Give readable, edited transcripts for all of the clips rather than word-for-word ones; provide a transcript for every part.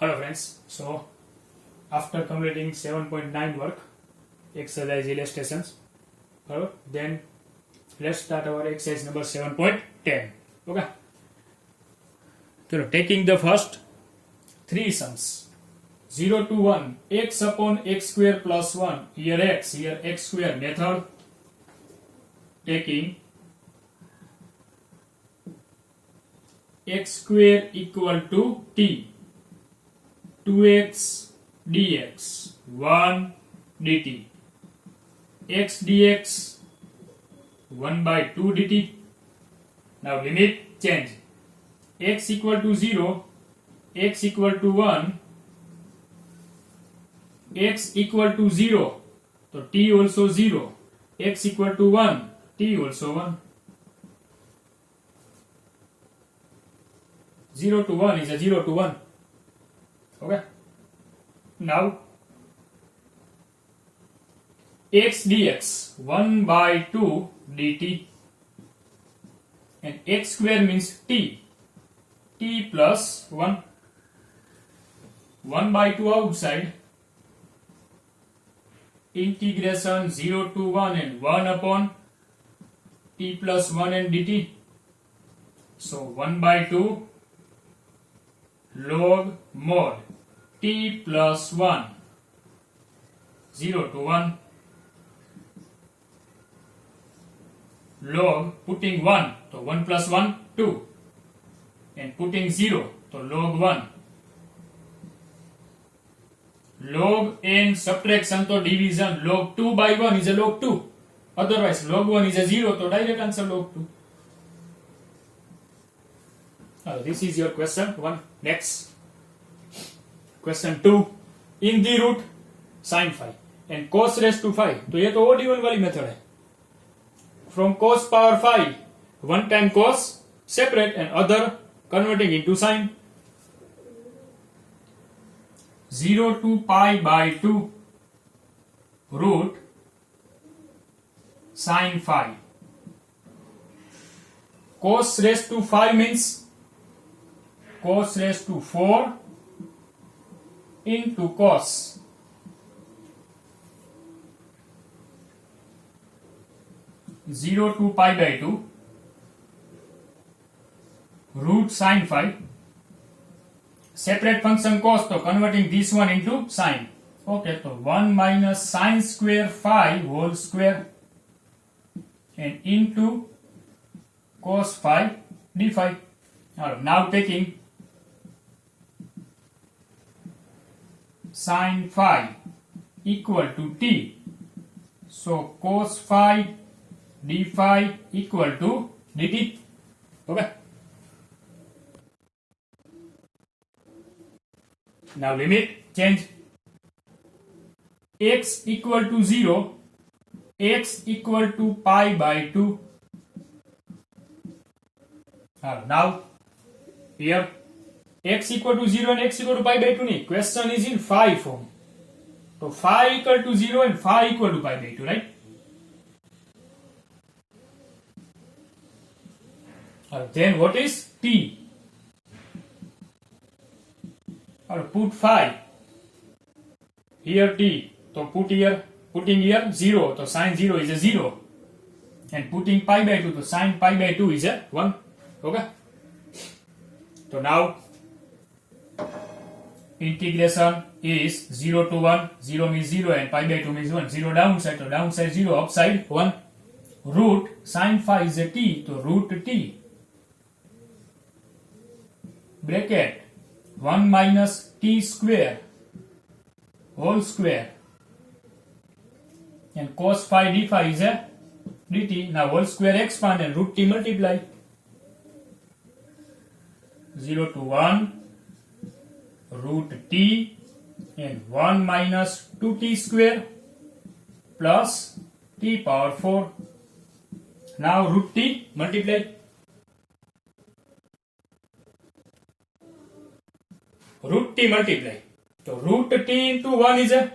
Hello friends, so after completing 7.9 work, exercise illustrations, then let's start our exercise number 7.10. Okay, so taking the first three sums, 0 to 1, x upon x square plus 1, here x square method, taking x square equal to t, 2x dx 1 dt, x dx 1 by 2 dt. Now limit change, x equal to 0, x equal to 1, x equal to 0, so t also 0, x equal to 1, t also 1. 0 to 1 is a 0 to 1. Okay. Now x dx 1 by 2 dt, and x square means t plus 1, 1 by 2 outside, integration 0 to 1 and 1 upon t plus 1 and dt. So 1 by 2 log mod t plus 1, 0 to 1, log putting 1, so 1 plus 1, 2, and putting 0, so log 1, log n subtraction to division, log 2 by 1 is a log 2, otherwise log 1 is a 0, so direct answer log 2. This is your question 1. Next, question 2. In the root sin phi and cos raised to phi, तो ये तो odd even वाली method है. From cos power phi, one time cos separate and other converting into sin. 0 to pi by 2 root sin phi. Cos raised to phi means cos raised to 4 into cos. Zero to pi by 2 root sin phi. Separate function cos, so converting this one into sin. Okay, so 1 minus sin square phi whole square and into cos phi d phi. Now taking sin phi equal to t, so cos phi d phi equal to dt. Okay. Now limit change, x equal to 0, x equal to pi by 2. Now here x equal to 0 and x equal to pi by 2 ni question is in phi form, so phi equal to 0 and phi equal to pi by 2, right? Then what is t? Or put phi here t, so putting here 0, so sin 0 is a 0, and putting pi by 2, so sin pi by 2 is a 1. Okay, so now integration is 0 to 1, 0 means 0 and pi by 2 means 1, 0 downside, so downside 0, upside 1, root sin phi is a t, so root t bracket 1 minus t square whole square and cos phi d phi is a dt. Now whole square expand and root t multiply. 0 to 1 root t and 1 minus 2t square plus t power 4. Now root t multiply. Root t multiply. So root t into 1 is a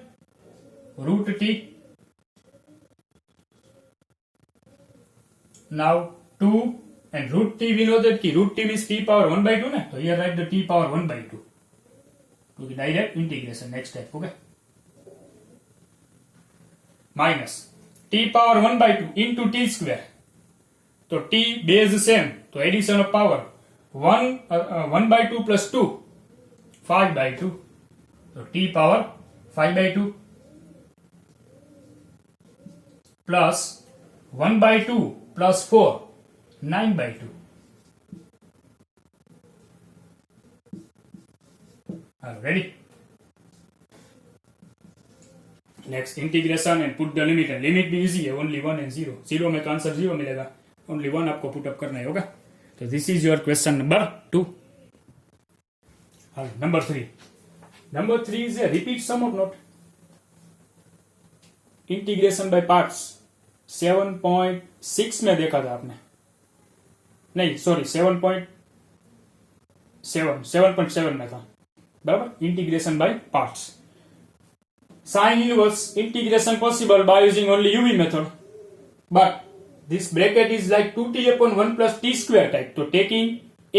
root t. Now 2 And root t, we know that root t means t power 1 by 2 na? So here write the t power 1 by 2. क्योंकि direct integration next step. Okay, minus t power 1/2 into T square. तो t base same, तो addition of power 1/2 plus 2 5/2. तो t power 5/2 plus 1/2 plus 4 9/2. Ready? Next integration and put the limit. And limit भी easy है, only 1 and 0. 0 में तो answer 0 मिलेगा, only 1 आपको put up करना है. होगा. तो this is your question number 2. Number 3. Number 3 is repeat some और नॉट. इंटीग्रेशन बाय पार्ट्स 7.6 में देखा था आपने, नहीं सॉरी 7.7 में था. बराबर. Integration by parts. Sin inverse integration possible by using only UV method, but this bracket is like 2t upon 1 plus t square type. So taking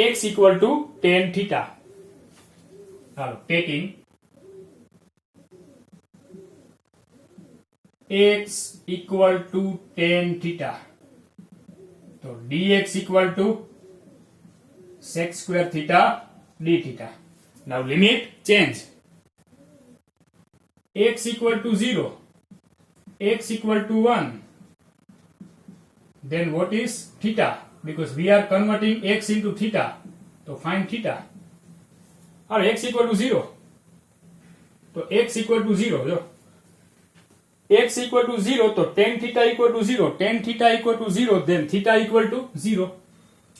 x equal to tan theta. Taking x equal to tan theta. So dx equal to sec square theta d theta. Now limit change. X equal to 0, x equal to 1, then what is theta? Because we are converting x into theta, so find theta. Or x equal to 0, so x equal to 0, so x equal to 0, so tan theta equal to 0, tan theta equal to 0, then theta equal to 0,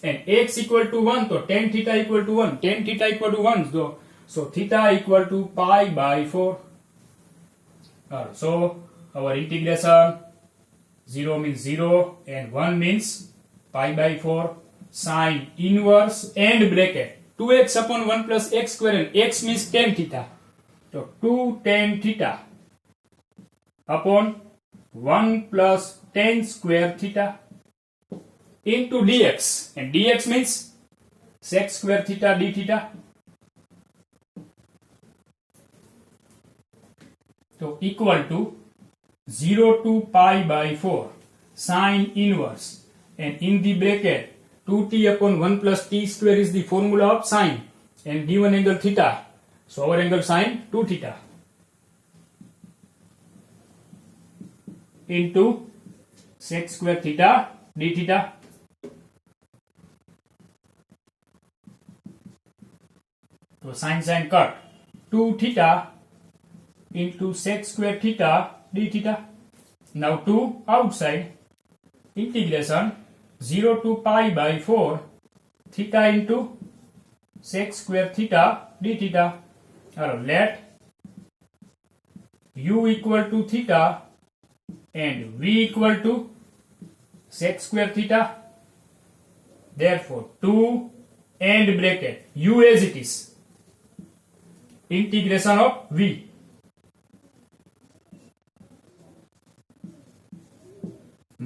and x equal to 1, so tan theta equal to 1, tan theta equal to 1, so theta equal to pi by 4. So our integration 0 means 0 and 1 means pi by 4. Sine inverse and bracket 2x upon 1 plus x square, and x means tan theta. So 2 tan theta upon 1 plus tan square theta into dx, and dx means sec square theta d theta. So equal to 0 to pi by 4 sine inverse, and in the bracket 2t upon 1 plus t square is the formula of sine, and given angle theta, so our angle sine 2 theta into sec square theta d theta. So sine cut 2 theta into sec square theta d theta. Now 2 outside. Integration 0 to pi by 4 theta into sec square theta d theta. Let u equal to theta and v equal to sec square theta. Therefore 2 and bracket u as it is. Integration of v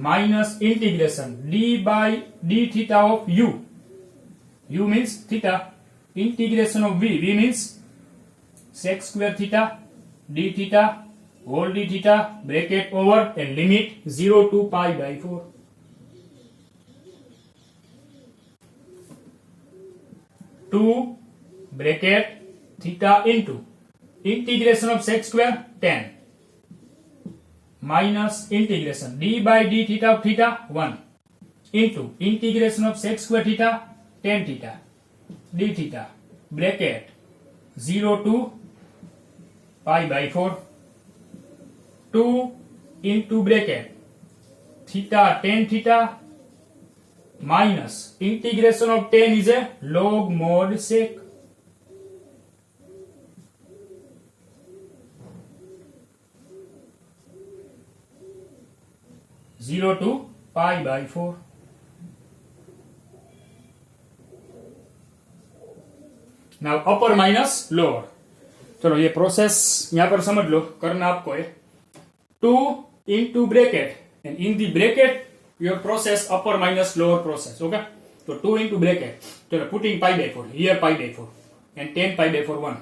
minus integration d by d theta of u. U means theta. Integration of v. V means sec square theta d theta whole d theta bracket over, and limit 0 to pi by 4. Two bracket theta into integration of sec square tan minus integration d by d theta of theta 1 into integration of sec square theta tan theta d theta bracket 0 to pi by 4. 2 into bracket theta tan theta minus integration of tan is a log mod sec. Zero to pi by 4. Now upper minus lower. चलो ये process यहां पर समझ लो, करना आपको है 2 into bracket and in the bracket your process upper minus lower process. Okay, so 2 into bracket, चलो putting pi by 4 here, pi by 4 and 10 pi by 4 1.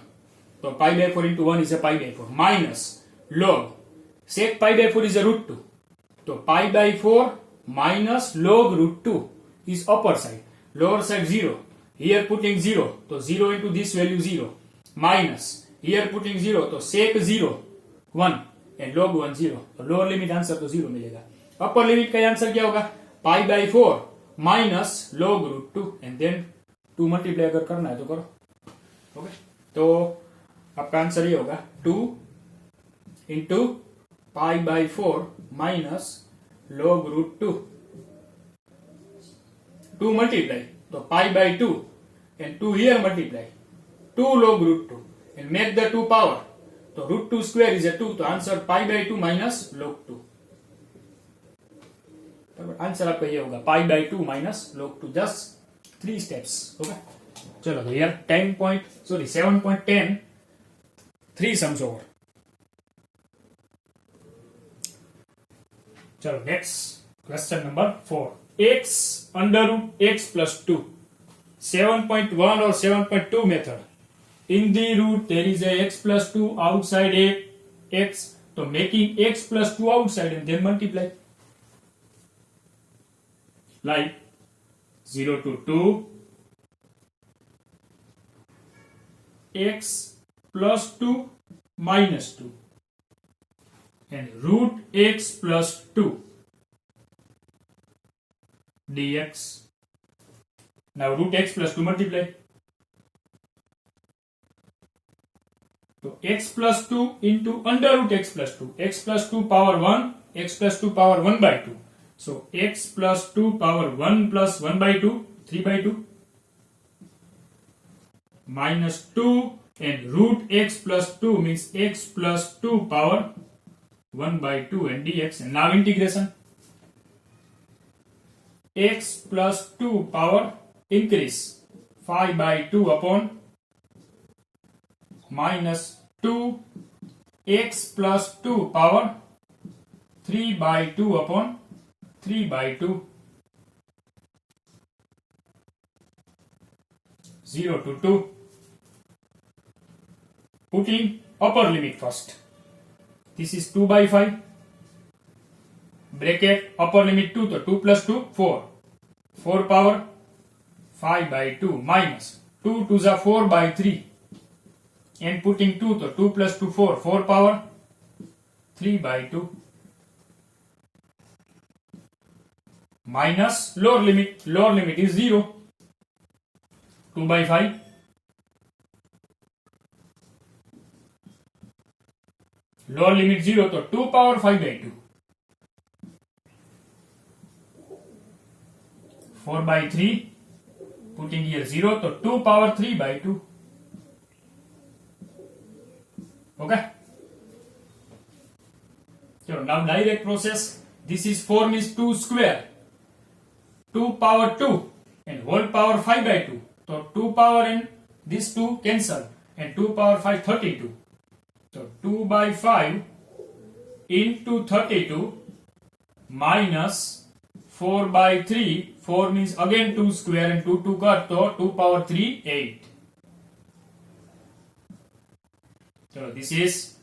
So pi by 4 into 1 is a pi by 4 minus log sec pi by 4 is a root 2. So pi by 4 minus log root 2 is upper side, lower side 0. Here putting 0, so 0 into this value 0 minus here putting 0, so sec 0 1 and log 1 0. तो lower limit answer तो 0 मिलेगा. Upper limit का answer क्या होगा? Pi by 4 minus log root 2 and then 2 multiply अगर करना है तो करो. ओके, तो आपका आंसर ये होगा 2 into pi by 4 minus log root 2. 2 multiply तो pi by 2 and 2 here multiply 2 log root 2 and make the 2 power. So root 2 square is a 2. तो answer pi by 2 minus log 2. Answer आपका ये होगा pi by 2 minus log 2. Just 3 steps. Okay, चलो तो यार 7.10 3 sums over. चलो next question number 4. x under root x plus 2 7.1 or 7.2 method. In the root there is a x plus 2 outside a x. So making x plus 2 outside and then multiply. Like 0 to 2 x plus 2 minus 2 and root x plus 2 dx. Now root x plus 2 multiply. So x plus 2 into under root x plus 2. X plus 2 power 1, x plus 2 power 1 by 2. So x plus 2 power 1 plus 1 by 2, 3 by 2. Minus 2 and root x plus 2 means x plus 2 power 1 by 2 and dx. And now integration. X plus 2 power increase 5 by 2 upon minus 2 x plus 2 power 3 by 2 upon 3 by 2. 0 to 2. Putting upper limit first. This is 2 by 5. Bracket upper limit 2, so 2 plus 2 4. 4 power 5 by 2 minus 2 to the 4 by 3 and putting 2, so 2 plus 2 4. 4 power 3 by 2 minus lower limit is 0. 2 by 5 lower limit 0, so 2 power 5 by 2. 4 by 3 putting here 0, so 2 power 3 by 2. Okay, so now direct process. This is form is 2 square, 2 power 2 and whole power 5 by 2. So 2 power and this 2 cancel and 2 power 5 32. So 2 by 5 into 32 minus 4 by 3. 4 means again 2 square and 2 cut, so 2 power 3 8. So this is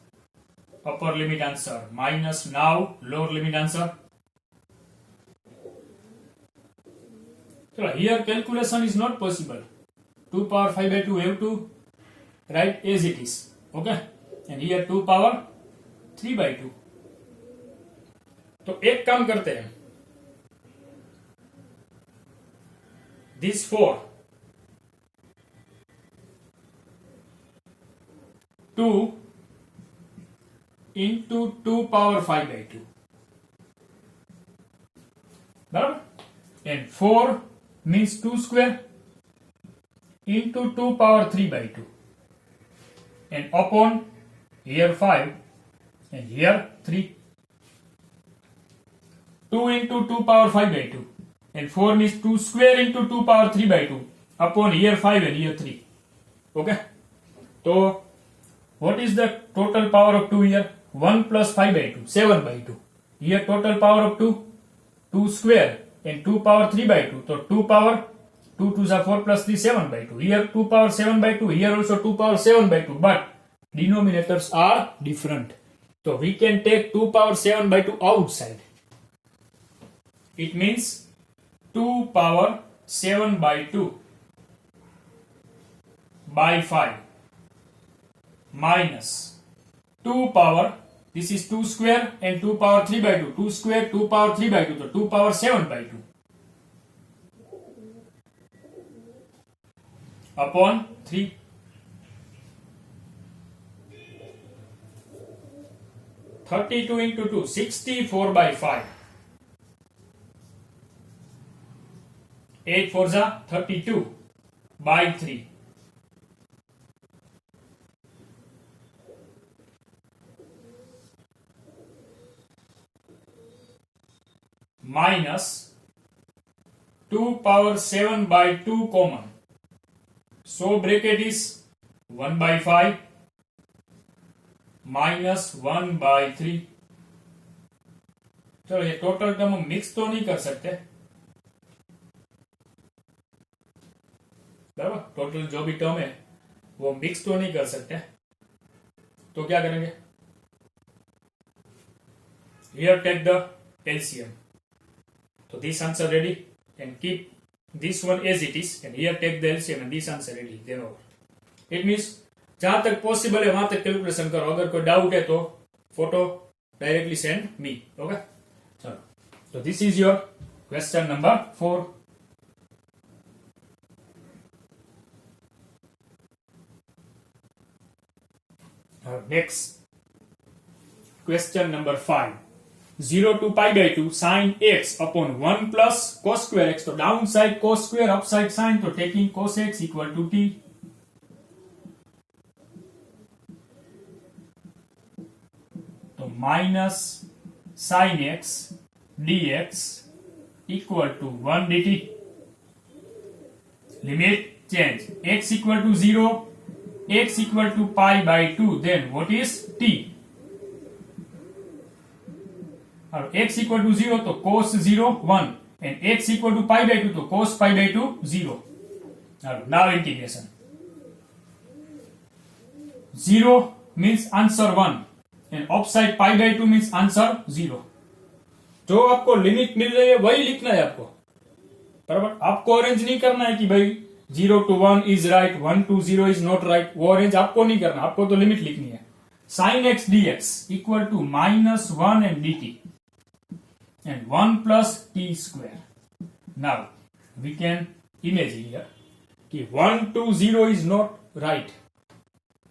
upper limit answer minus now lower limit answer. So here calculation is not possible. 2 power 5 by 2 have to write as it is. Okay, and here 2 power 3 by 2. तो एक काम करते हैं. This 4 2 into 2 power 5 by 2. बराबर, and 4 means 2 square into 2 power 3 by 2 and upon here 5 and here 3. 2 into 2 power 5 by 2 and 4 means 2 square into 2 power 3 by 2 upon here 5 and here 3. Okay, so what is the total power of 2 here? 1 plus 5 by 2, 7 by 2. Here total power of 2, 2 square and 2 power 3 by 2. So 2 power 2 to the 4 plus 3, 7 by 2. Here 2 power 7 by 2. Here also 2 power 7 by 2. But denominators are different. So we can take 2 power 7 by 2 outside. It means 2 power 7 by 2 by 5 minus 2 power, this is 2 square and 2 power 3 by 2. 2 square, 2 power 3 by 2. So 2 power 7 by 2 upon 3. (32 into 2) 64 by 5. 8 fours are 32 by 3. Minus 2 power 7 by 2 common. So bracket is 1 by 5 minus 1 by 3. चलो ये total term हम mix तो नहीं कर सकते, बराबर, total जो भी टर्म है वो मिक्स तो नहीं कर सकते, तो क्या करेंगे, here take the LCM. So this answer ready and keep this one as it is and here take the LCM and this answer ready. Then over. It means जहां तक पॉसिबल है वहां तक कैलकुलेशन करो, अगर कोई डाउट है तो photo directly send me. Okay, चलो, तो this is your question number 4. Next question number 5. 0 to pi by 2 sin x upon 1 plus cos square x. तो downside cos square, upside sin, तो taking cos x equal to t. तो minus sin x dx equal to 1 dt. Limit change. X equal to 0, x equal to pi by 2. Then what is t? और x equal to 0 तो cos 0 1 and x equal to pi by 2 तो cos pi by 2 0. Now integration. 0 means answer 1 and upside pi by 2 means answer 0. जो आपको limit मिल रही है वही लिखना है आपको, बराबर. आपको अरेंज नहीं करना है कि भाई 0 to 1 is right, 1 to 0 is not right. वो अरेंज आपको नहीं करना, आपको तो लिमिट लिखनी है. sin x dx equal to minus 1 and dt and 1 plus t square. Now we can imagine here कि 1 to 0 is not right.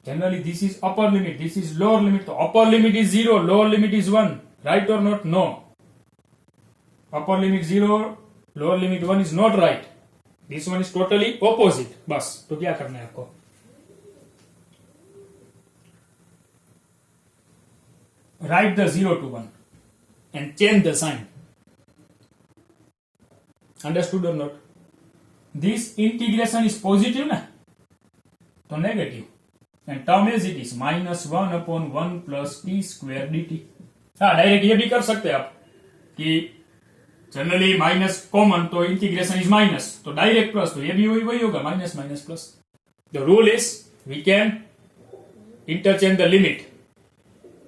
Generally this is upper limit, this is lower limit. So upper limit is 0, lower limit is 1. Right or not? No. Upper limit 0, lower limit 1 is not right. This one is totally opposite. बस तो क्या करना है आपको, write the 0 to 1 and change the sign. Understood or not? This integration is positive ना, तो negative and term as it is minus 1 upon 1 plus t square dt. हाँ, direct ये भी कर सकते हैं आप कि जनरली माइनस कॉमन तो इंटीग्रेशन इज माइनस, तो डायरेक्ट प्लस, तो ये भी वही होगा, minus minus plus. The rule is we can interchange the limit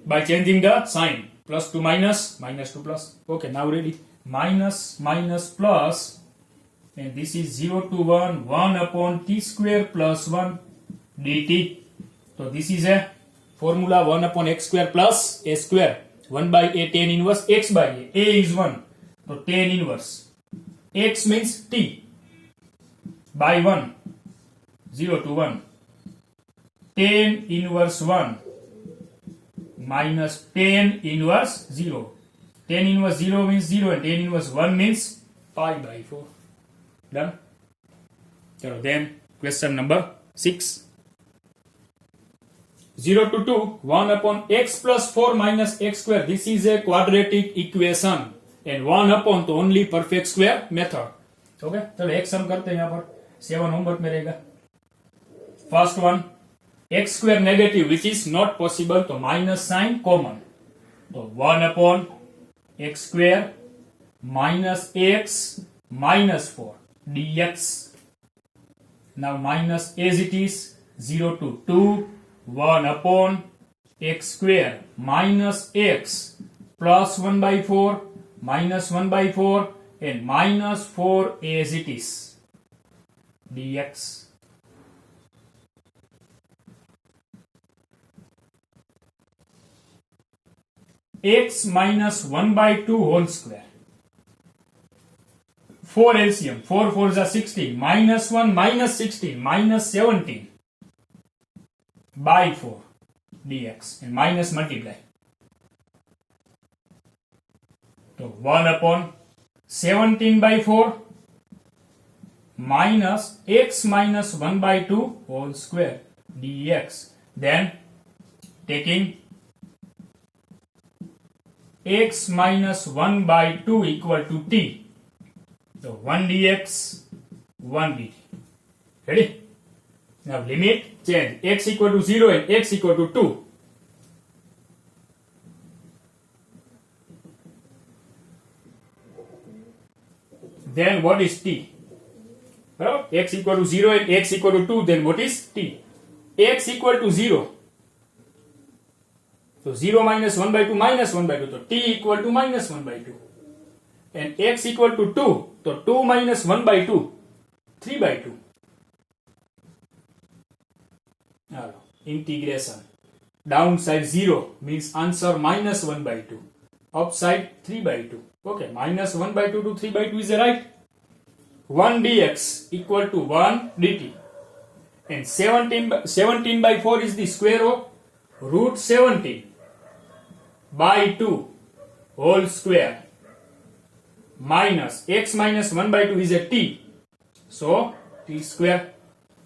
by changing the sign, plus to minus, minus to plus. Okay, now ready. Minus minus plus, and this is 0 to 1, 1 upon t square plus 1 dt. So this is a formula 1 upon x square plus a square. 1 by a tan inverse x by a. A is 1. So tan inverse. X means t by 1. 0 to 1. Tan inverse 1. Minus tan inverse 0. Tan inverse 0 means 0 and tan inverse 1 means pi by 4. Done? So then question number 6. 0 to 2, 1 upon x plus 4 minus x square. This is a quadratic equation and 1 upon तो only perfect square method. Okay? चलो एक सम करते हैं यहाँ पर, 7 homework में रहेगा. First one, x square negative which is not possible, तो minus sign common, तो 1 upon x square minus x minus 4 dx. Now minus as it is 0 to 2 1 upon x square minus x plus 1 by 4 minus 1 by 4 and minus 4 as it is dx. X minus 1 by 2 whole square. 4 LCM. 4 4s are 16. Minus 1 minus 16 minus 17 by 4 dx and minus multiply. So 1 upon 17 by 4 minus x minus 1 by 2 whole square dx. Then taking x minus 1 by 2 equal to t. So 1 dx, 1 dt. Ready? Now limit change. X equal to 0 and x equal to 2. Then what is t? Well, x equal to 0 and x equal to 2. Then what is t? X equal to 0. So 0 minus 1 by 2 minus 1 by 2. So t equal to minus 1 by 2. And x equal to 2. So 2 minus 1 by 2. 3 by 2. Now, integration. Downside 0 means answer minus 1 by 2. Upside 3 by 2. Okay, minus 1 by 2 to 3 by 2 is right. 1 dx equal to 1 dt. And 17 by 4 is the square of root 17 by 2 whole square minus x minus 1 by 2 is a t. So t square.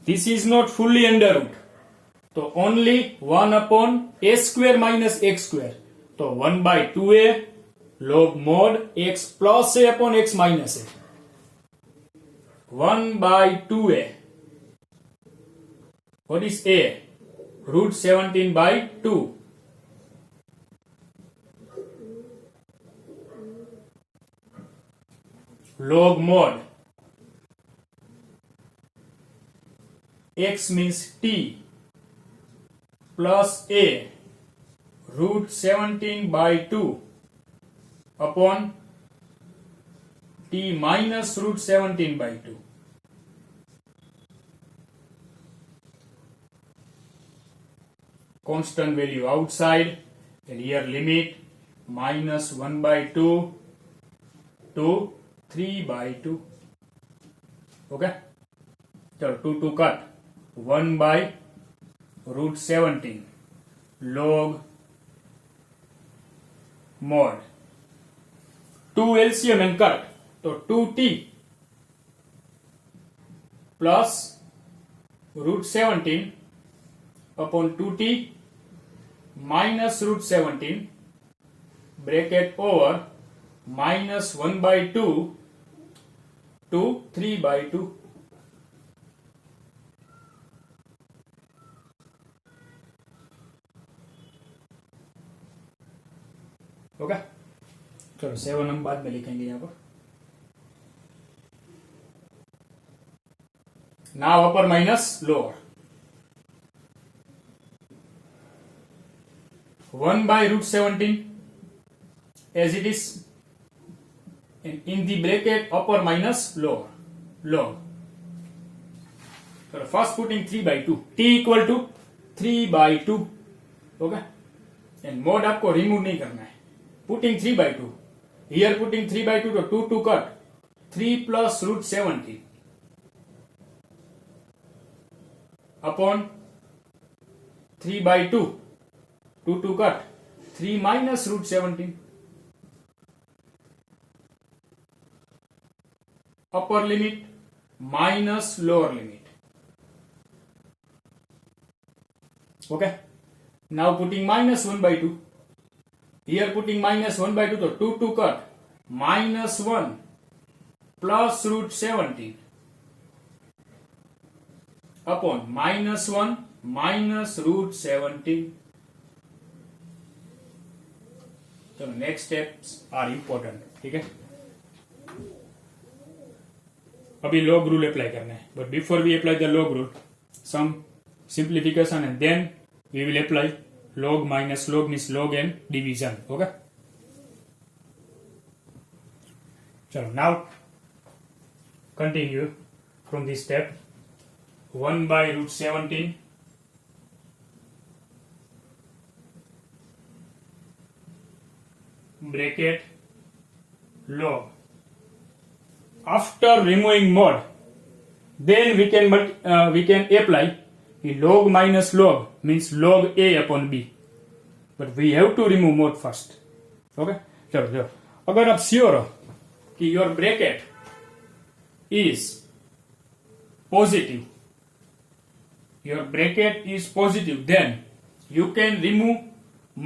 This is not fully under root. So only 1 upon a square minus x square. So 1 by 2a log mod x plus a upon x minus a. 1 by 2a. What is a? Root 17 by 2. Log mod x means t plus a root 17 by 2 upon t minus root 17 by 2. Constant value outside, and here limit minus 1 by 2 to 3 by 2. Okay? So 2 to cut. 1 by root 17 log mod 2 LCM and cut. So 2t plus root 17 upon 2t minus root 17 bracket over minus 1 by 2 to 3 by 2. Okay, चलो 7 हम बाद में लिखेंगे यहाँ पर. Now upper minus lower. 1 by root 17 as it is, and in the bracket upper minus lower log. So first putting 3 by 2, t equal to 3 by 2. Okay, and mod आपको remove नहीं करना है. Putting 3 by 2, here putting 3 by 2 to 2 to cut 3 plus root 17 upon 3 by 2, 2 to cut 3 minus root 17 upper limit minus lower limit. Okay, now putting minus 1 by 2, here putting minus 1 by 2, so 2 to cut minus 1 plus root 17 upon minus 1 minus root 17. So next steps are important. ठीक है, अभी log rule apply करना है, but before we apply the log rule, some simplification and then we will apply log minus log means log and division. Okay. So now continue from this step. 1 by root 17 bracket log. After removing mod, then we can apply the log minus log means log a upon b, but we have to remove mod first. Okay. चलो अगर आप sure हो कि your bracket is positive, your bracket is positive, then you can remove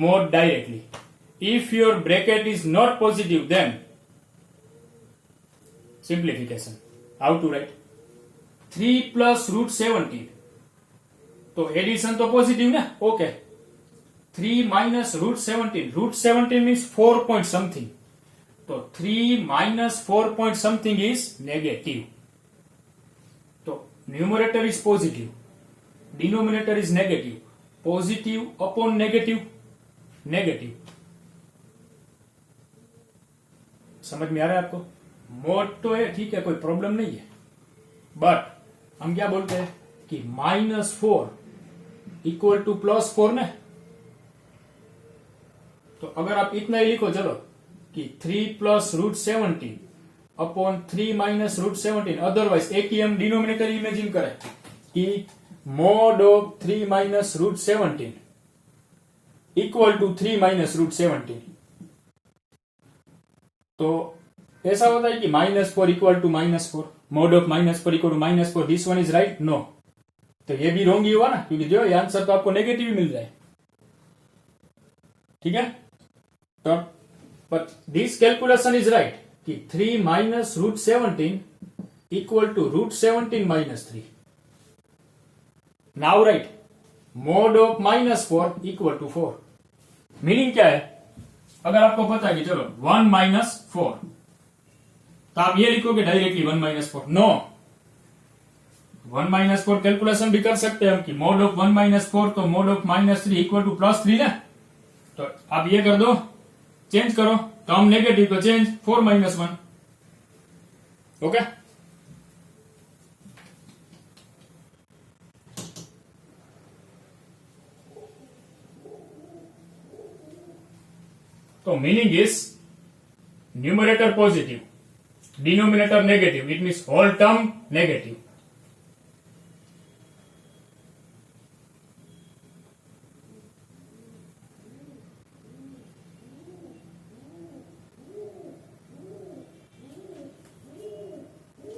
mod directly. If your bracket is not positive, then simplification. How to write? 3 plus root 17. तो addition तो positive ना, okay. 3 minus root 17. Root 17 means 4 point something. तो 3 minus 4 point something is negative. तो numerator is positive, denominator is negative. Positive upon negative, negative. समझ में आ रहा है आपको? मोड तो है, ठीक है, कोई प्रॉब्लम नहीं है, बट हम क्या बोलते हैं कि -4 इक्वल टू +4 ना. तो अगर आप इतना ही लिखो चलो कि 3 plus root 17 upon 3 minus root 17, otherwise एक ही हम डिनोमिनेटर इमेजिन करें कि mod of 3 minus root 17 equal to 3 minus root 17. तो ऐसा होता है कि -4 equal to -4, mod of -4 equal to -4. This one is right? No. तो ये भी रॉन्ग ही हुआ ना, क्योंकि जो आंसर तो आपको नेगेटिव ही मिल जाए. ठीक है. तो but this calculation is right कि 3 minus root 17 equal to root 17 minus 3. Now right mod of -4 equal to 4. Meaning क्या है? अगर आपको पता है कि चलो 1 minus 4, तो आप ये लिखोगे directly 1 minus 4. No, 1 minus 4 calculation भी कर सकते हैं हम कि mod of 1 minus 4, तो mod of -3 इक्वल टू +3 ना. तो आप ये कर दो, चेंज करो, टर्म नेगेटिव तो चेंज 4 minus 1. ओके. तो meaning is numerator positive, denominator negative, it means whole term negative.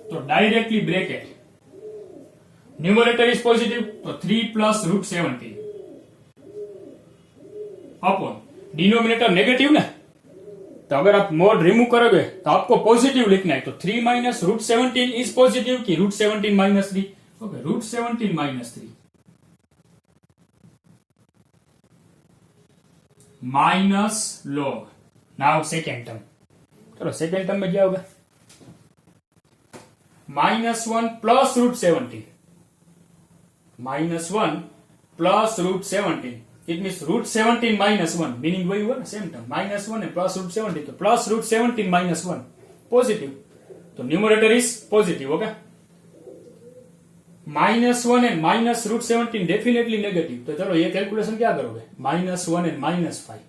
तो directly bracket numerator is positive, तो 3 plus root 17 upon denominator negative ना. तो अगर आप मोड रिमूव करोगे तो आपको पॉजिटिव लिखना है. तो 3 minus root 17 इज पॉजिटिव कि root 17 minus 3? Okay, root 17 minus 3 minus log. Now second term. चलो सेकेंड टर्म में क्या होगा? -1 plus root 17, -1 plus root 17, it means root 17 minus 1, meaning वही हुआ ना, सेम टर्म. -1 है प्लस root 17, तो प्लस root 17 minus 1 पॉजिटिव. तो numerator is positive. Okay. -1 and minus root 17 definitely negative. तो चलो ये कैलकुलेशन क्या करोगे? -1 एंड -5,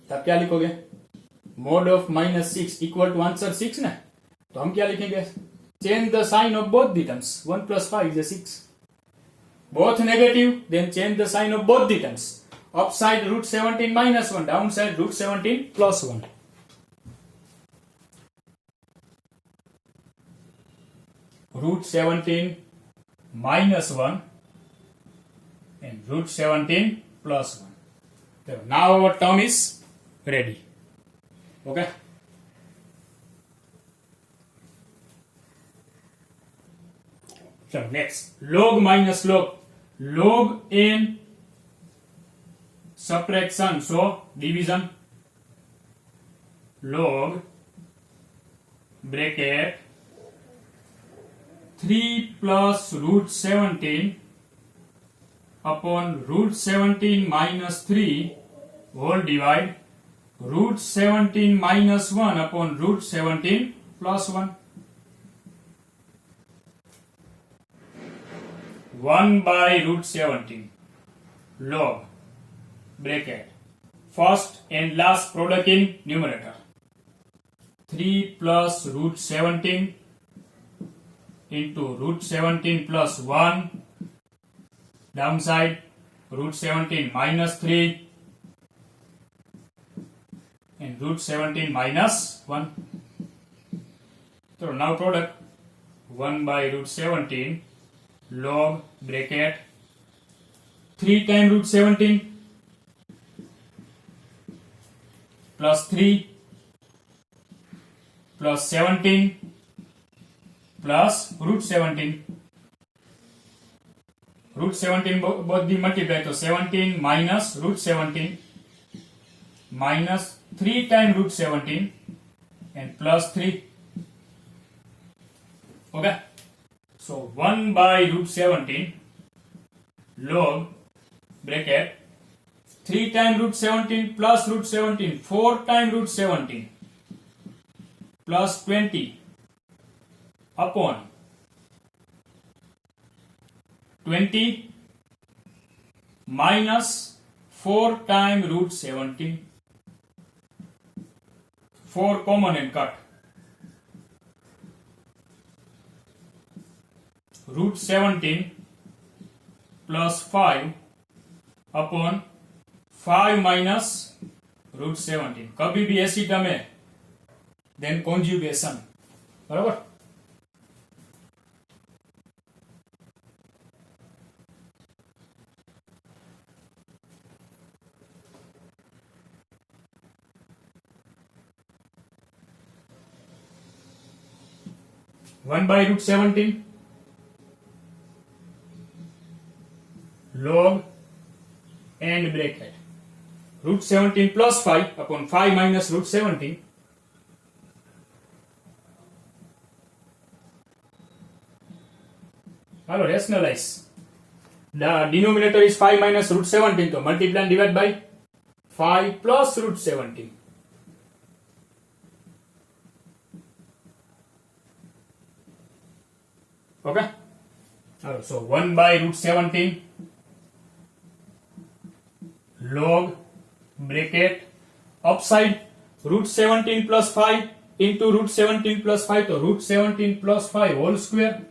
तब क्या लिखोगे? mod of -6 equal to answer 6 ना. तो हम क्या लिखेंगे? Change the sign of both the terms. 1 plus 5 is 6. Both negative, then change the sign of both the terms. Upside root 17 minus 1, downside root 17 plus 1. Root 17 minus 1 and root 17 plus 1. So now our term is ready. Okay. So next, log minus log. Log in subtraction, so division. Log bracket 3 plus root 17 upon root 17 minus 3 whole divide root 17 minus 1 upon root 17 plus 1. 1 by root 17 log bracket first and last product in numerator 3 plus root 17 into root 17 plus 1 downside root 17 minus 3 and root 17 minus 1. So now product 1 by root 17 log bracket 3 times root 17 plus 3 plus 17 plus root 17. Root 17 both be multiplied, so 17 minus root 17 minus 3 times root 17 and plus 3. Okay. So 1 by root 17 log bracket 3 times root 17 plus root 17 4 times root 17 plus 20 upon 20 minus 4 times root 17. 4 common and cut. Root 17 plus 5 upon 5 minus root 17. कभी भी ऐसी term है then conjugation. बराबर? One by root 17 log and bracket root 17 plus 5 upon 5 minus root 17 Hello, rationalize. The denominator is 5 minus root 17, so multiply and divide by 5 plus root 17. Okay? So 1 by root 17 log bracket upside root 17 plus 5 into root 17 plus 5, so root 17 plus 5 whole square.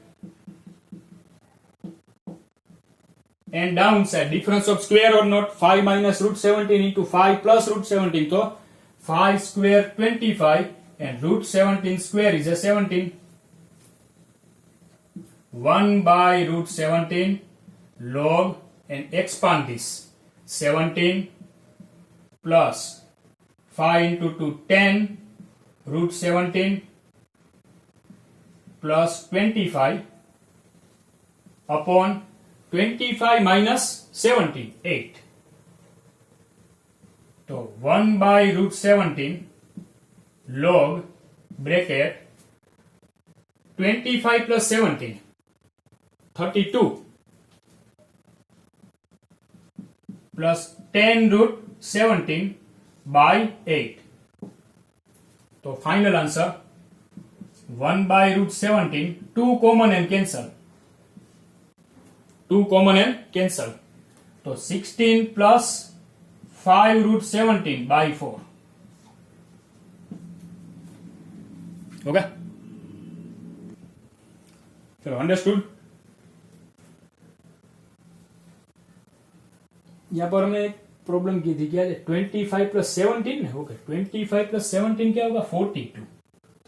And downside difference of square or not 5 minus root 17 into 5 plus root 17, so 5 square 25 and root 17 square is a 17. 1 by root 17 log and expand this 17 plus 5 into 2 10 root 17 plus 25 upon 25 minus 17 8. So 1 by root 17 log bracket 25 plus 17 32 plus 10 root 17 by 8. So final answer 1 by root 17 2 common and cancel. 2 common and cancel. So 16 plus 5 root 17 by 4. Okay. So understood? यहाँ पर हमने एक problem की थी क्या 25 plus 17 है okay 25 plus 17 क्या होगा 42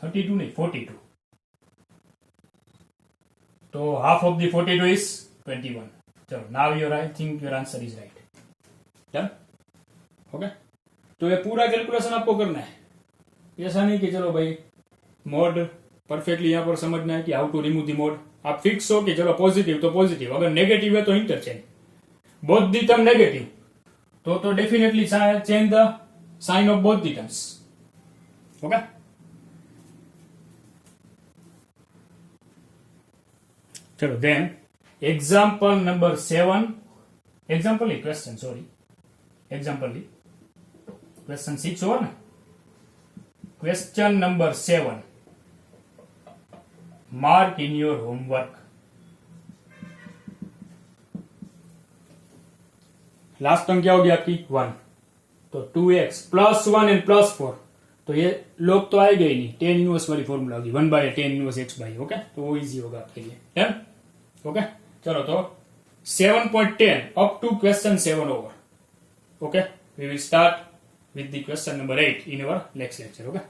32 नहीं 42 तो half of the 42 is 21 so now I think your answer is right done okay तो ये पूरा कैलकुलेशन आपको करना है ऐसा नहीं कि चलो भाई मोड परफेक्टली यहाँ पर समझना है कि how to remove the mod आप फिक्स हो कि चलो पॉजिटिव तो पॉजिटिव अगर नेगेटिव है तो interchange both the term negative तो definitely change the sign of both the terms okay चलो then example number 7 एग्जाम्पल ही क्वेश्चन, सॉरी एग्जाम्पल ही क्वेश्चन 6 होगा ना, question number 7 mark in your homework. Last term क्या होगी आपकी 1, तो 2x प्लस 1 एंड प्लस 4, तो ये लोग तो आएगा ही नहीं, टेन इनवर्स वाली फॉर्मूला होगी 1/10 x/, ओके, तो वो इजी होगा आपके लिए। Done, okay. चलो तो 7.10 up to question 7 over, okay. We will start with the question number 8 in our next lecture, okay?